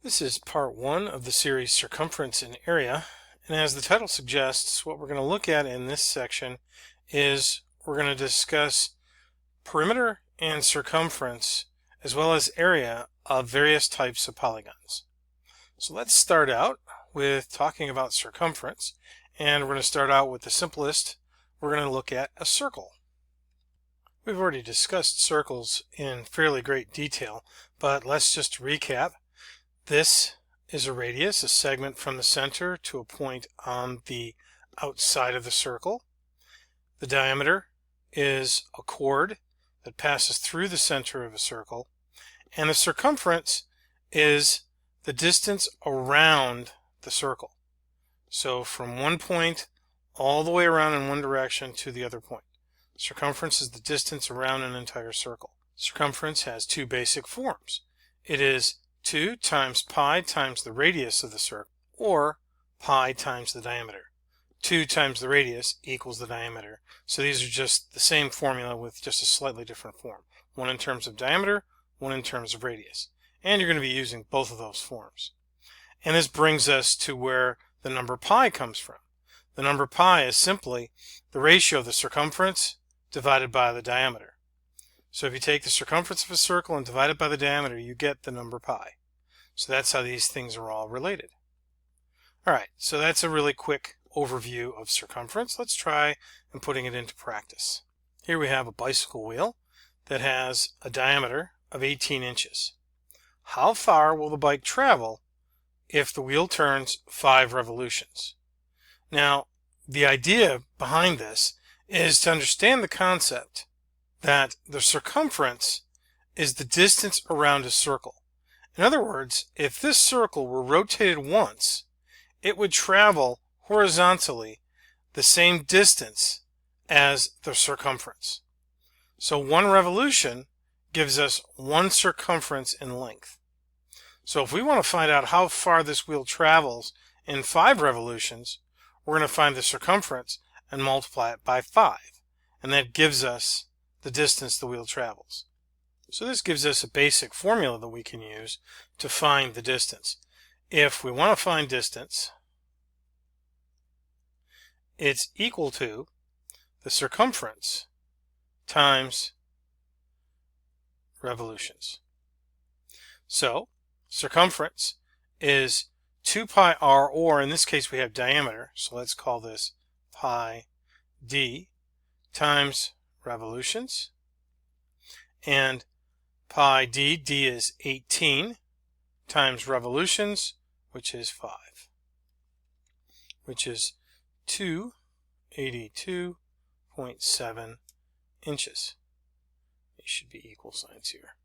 This is part one of the series Circumference and Area, and as the title suggests, what we're going to look at in this section is we're going to discuss perimeter and circumference as well as area of various types of polygons. So let's start out with talking about circumference, and we're going to start out with the simplest. We're going to look at a circle. We've already discussed circles in fairly great detail, but let's just recap. This is a radius, a segment from the center to a point on the outside of the circle. The diameter is a chord that passes through the center of a circle. And the circumference is the distance around the circle. So from one point all the way around in one direction to the other point. Circumference is the distance around an entire circle. Circumference has two basic forms. It is 2 times pi times the radius of the circle, or pi times the diameter. 2 times the radius equals the diameter. So these are just the same formula with just a slightly different form. One in terms of diameter, one in terms of radius. And you're going to be using both of those forms. And this brings us to where the number pi comes from. The number pi is simply the ratio of the circumference divided by the diameter. So if you take the circumference of a circle and divide it by the diameter, you get the number pi. So that's how these things are all related. Alright, so that's a really quick overview of circumference. Let's try and putting it into practice. Here we have a bicycle wheel that has a diameter of 18 inches. How far will the bike travel if the wheel turns 5 revolutions? Now, the idea behind this is to understand the concept that the circumference is the distance around a circle. In other words, if this circle were rotated once, it would travel horizontally the same distance as the circumference. So one revolution gives us one circumference in length. So if we want to find out how far this wheel travels in 5 revolutions, we're going to find the circumference and multiply it by 5. And that gives us the distance the wheel travels. So this gives us a basic formula that we can use to find the distance. If we want to find distance, it's equal to the circumference times revolutions. So circumference is 2 pi r, or in this case we have diameter, so let's call this pi d, times revolutions. And pi d is 18 times revolutions, which is 5, which is 282.7 inches. These should be equal signs here.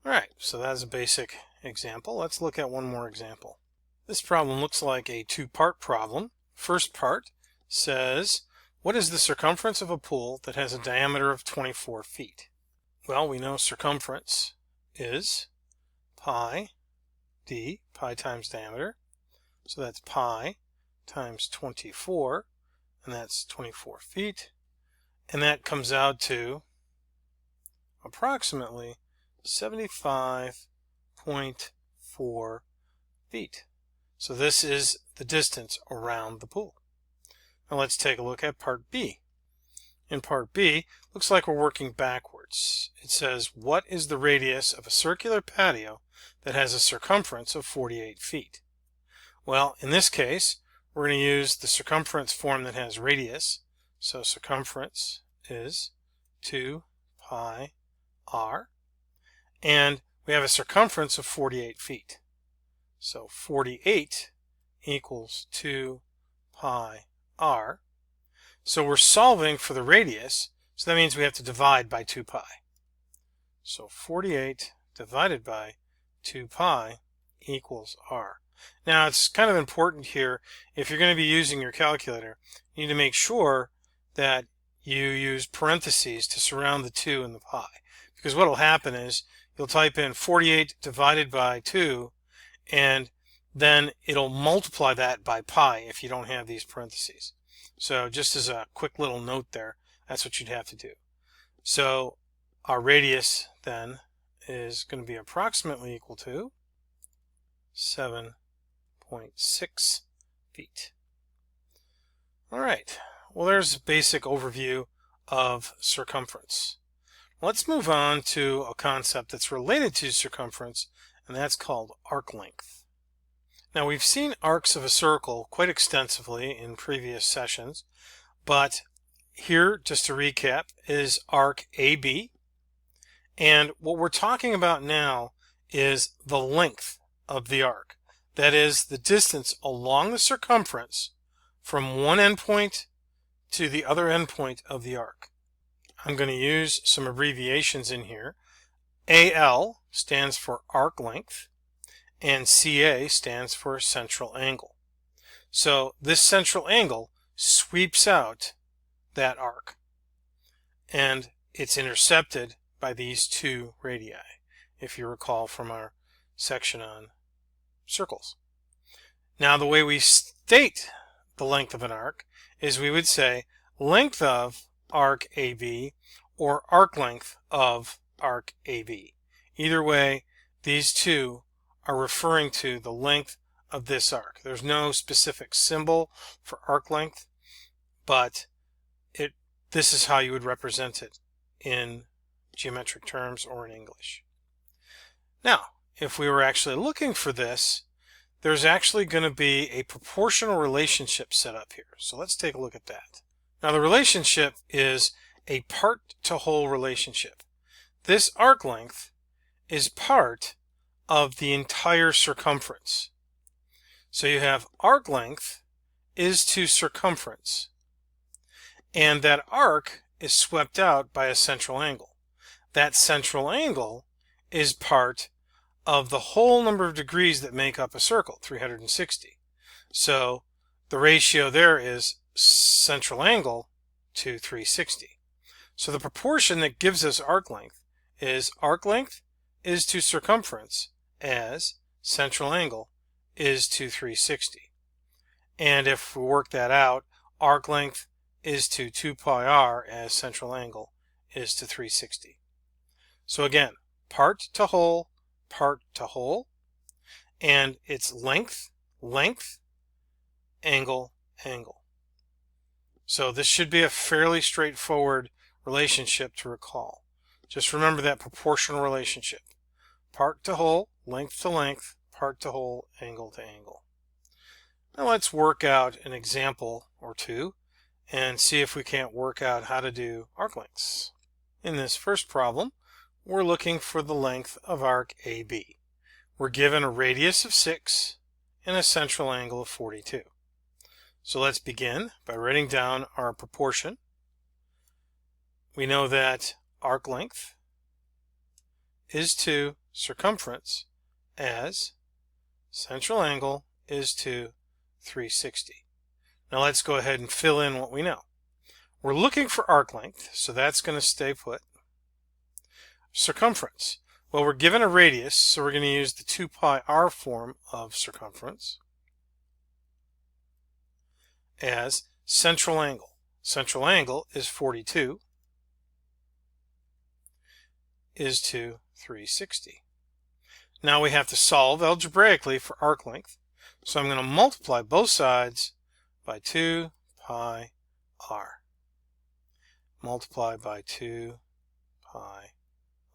Alright, so that's a basic example. Let's look at one more example. This problem looks like a two-part problem. First part says, what is the circumference of a pool that has a diameter of 24 feet? Well, we know circumference is pi d, pi times diameter. So that's pi times 24, and that's 24 feet. And that comes out to approximately 75.4 feet. So this is the distance around the pool. Now let's take a look at part B. In part B, looks like we're working backwards. It says, what is the radius of a circular patio that has a circumference of 48 feet? Well, in this case, we're going to use the circumference form that has radius. So circumference is 2 pi r. And we have a circumference of 48 feet. So 48 equals 2 pi r. So we're solving for the radius, so that means we have to divide by 2 pi. So 48 divided by 2 pi equals r. Now it's kind of important here, if you're going to be using your calculator, you need to make sure that you use parentheses to surround the 2 and the pi. Because what will happen is you'll type in 48 divided by 2, and then it'll multiply that by pi if you don't have these parentheses. So just as a quick little note there, that's what you'd have to do. So our radius then is going to be approximately equal to 7.6 feet. All right, well, there's a basic overview of circumference. Let's move on to a concept that's related to circumference, and that's called arc length. Now, we've seen arcs of a circle quite extensively in previous sessions, but here, just to recap, is arc AB, and what we're talking about now is the length of the arc. That is the distance along the circumference from one endpoint to the other endpoint of the arc. I'm going to use some abbreviations in here. AL stands for arc length, and CA stands for central angle. So this central angle sweeps out that arc, and it's intercepted by these two radii, if you recall from our section on circles. Now, the way we state the length of an arc is we would say length of arc AB or arc length of arc AB. Either way, these two are referring to the length of this arc. There's no specific symbol for arc length, but this is how you would represent it in geometric terms or in English. Now, if we were actually looking for this, there's actually going to be a proportional relationship set up here. So let's take a look at that. Now, the relationship is a part-to-whole relationship. This arc length is part of the entire circumference. So you have arc length is to circumference, and that arc is swept out by a central angle. That central angle is part of the whole number of degrees that make up a circle, 360. So the ratio there is central angle to 360. So the proportion that gives us arc length is to circumference as central angle is to 360. And if we work that out, arc length is to 2 pi r as central angle is to 360. So again, part to whole, and it's length, angle. So this should be a fairly straightforward relationship to recall. Just remember that proportional relationship. Part to whole, length to length, part to whole, angle to angle. Now let's work out an example or two and see if we can't work out how to do arc lengths. In this first problem, we're looking for the length of arc AB. We're given a radius of 6 and a central angle of 42. So let's begin by writing down our proportion. We know that arc length is to circumference as central angle is to 360. Now let's go ahead and fill in what we know. We're looking for arc length, so that's going to stay put. Circumference. Well, we're given a radius, so we're going to use the 2 pi r form of circumference as central angle. Central angle is 42 is to 360. Now we have to solve algebraically for arc length, so I'm going to multiply both sides by 2 pi r. Multiply by 2 pi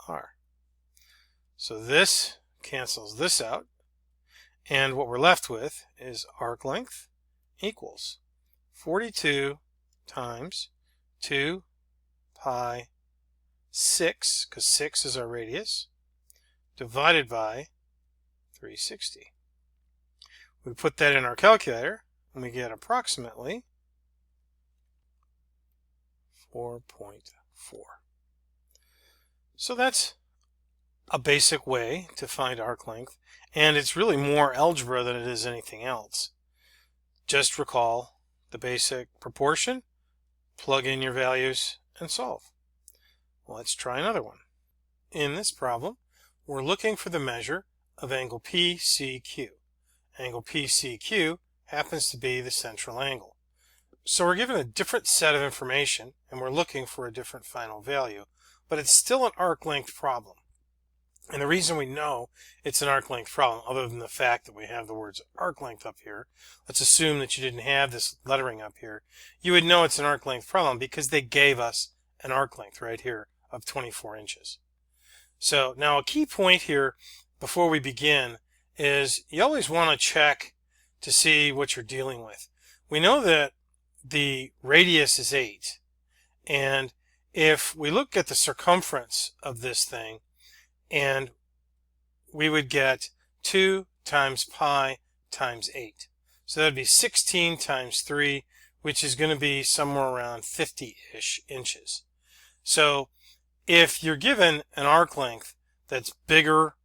r. So this cancels this out, and what we're left with is arc length equals 42 times 2 pi 6, because 6 is our radius, divided by 360. We put that in our calculator, and we get approximately 4.4. So that's a basic way to find arc length, and it's really more algebra than it is anything else. Just recall the basic proportion, plug in your values, and solve. Well, let's try another one. In this problem, we're looking for the measure of angle PCQ. Angle PCQ happens to be the central angle. So we're given a different set of information, and we're looking for a different final value, but it's still an arc length problem. And the reason we know it's an arc length problem, other than the fact that we have the words arc length up here, let's assume that you didn't have this lettering up here, you would know it's an arc length problem because they gave us an arc length right here of 24 inches. So now a key point here before we begin is you always want to check to see what you're dealing with. We know that the radius is 8, and if we look at the circumference of this thing, and we would get 2 times pi times 8. So that would be 16 times 3, which is going to be somewhere around 50-ish inches. So if you're given an arc length that's bigger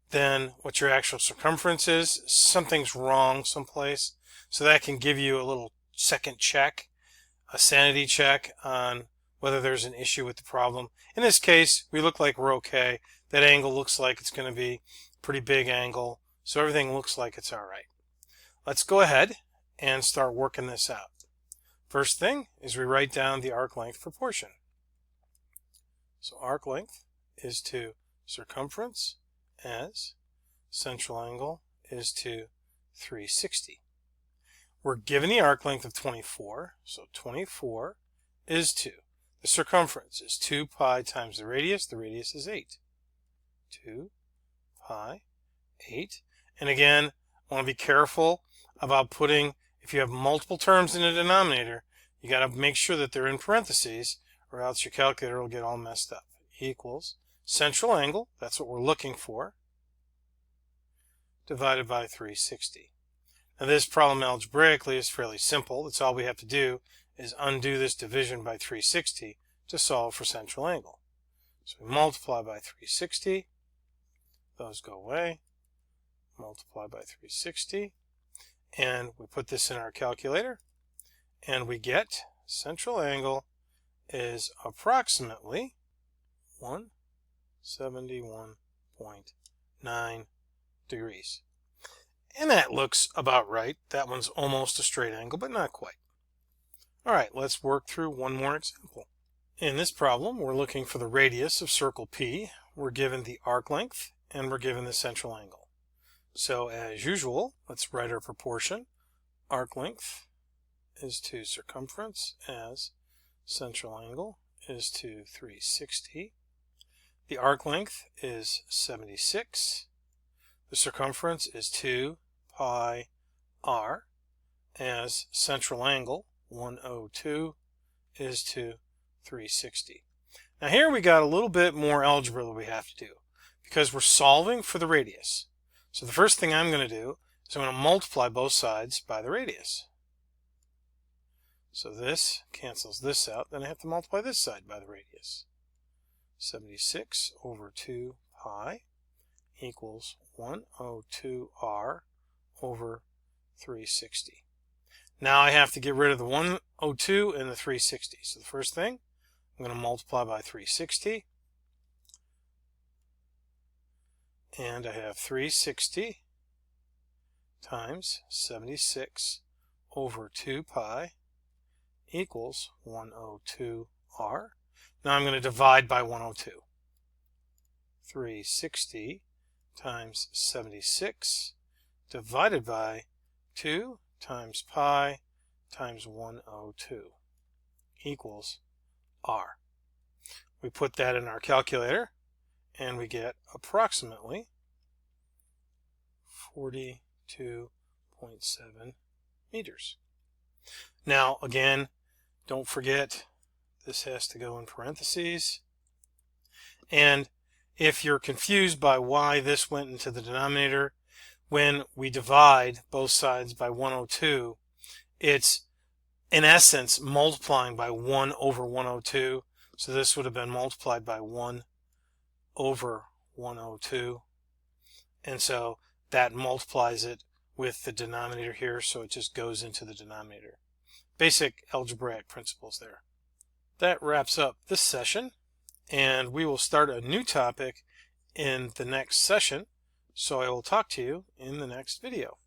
than what your actual circumference is, something's wrong someplace. So that can give you a little second check, a sanity check on whether there's an issue with the problem. In this case, we look like we're okay. That angle looks like it's going to be a pretty big angle, so everything looks like it's all right. Let's go ahead and start working this out. First thing is we write down the arc length proportion. So arc length is to circumference as central angle is to 360. We're given the arc length of 24, so 24 is 2. The circumference is 2 pi times the radius is 8. 2 pi 8. And again, I want to be careful about putting, if you have multiple terms in a denominator, you got to make sure that they're in parentheses, or else your calculator will get all messed up. Equals central angle, that's what we're looking for, divided by 360. Now this problem algebraically is fairly simple. That's all we have to do is undo this division by 360 to solve for central angle. So we multiply by 360, those go away, multiply by 360, and we put this in our calculator, and we get central angle is approximately 171.9 degrees. And that looks about right. That one's almost a straight angle, but not quite. All right, let's work through one more example. In this problem, we're looking for the radius of circle P. We're given the arc length, and we're given the central angle. So as usual, let's write our proportion. Arc length is to circumference as central angle is to 360. The arc length is 76. The circumference is 2 pi r as central angle 102 is to 360. Now here we got a little bit more algebra that we have to do because we're solving for the radius. So the first thing I'm going to do is I'm going to multiply both sides by the radius. So this cancels this out, then I have to multiply this side by the radius. 76 over 2 pi equals 102r over 360. Now I have to get rid of the 102 and the 360. So the first thing, I'm going to multiply by 360. And I have 360 times 76 over 2 pi equals 102r. Now I'm going to divide by 102. 360 times 76 divided by 2 times pi times 102 equals r. We put that in our calculator and we get approximately 42.7 meters. Now again, don't forget this has to go in parentheses, and if you're confused by why this went into the denominator, when we divide both sides by 102, it's in essence multiplying by 1 over 102. So this would have been multiplied by 1 over 102. And so that multiplies it with the denominator here, so it just goes into the denominator. Basic algebraic principles there. That wraps up this session, and we will start a new topic in the next session, so I will talk to you in the next video.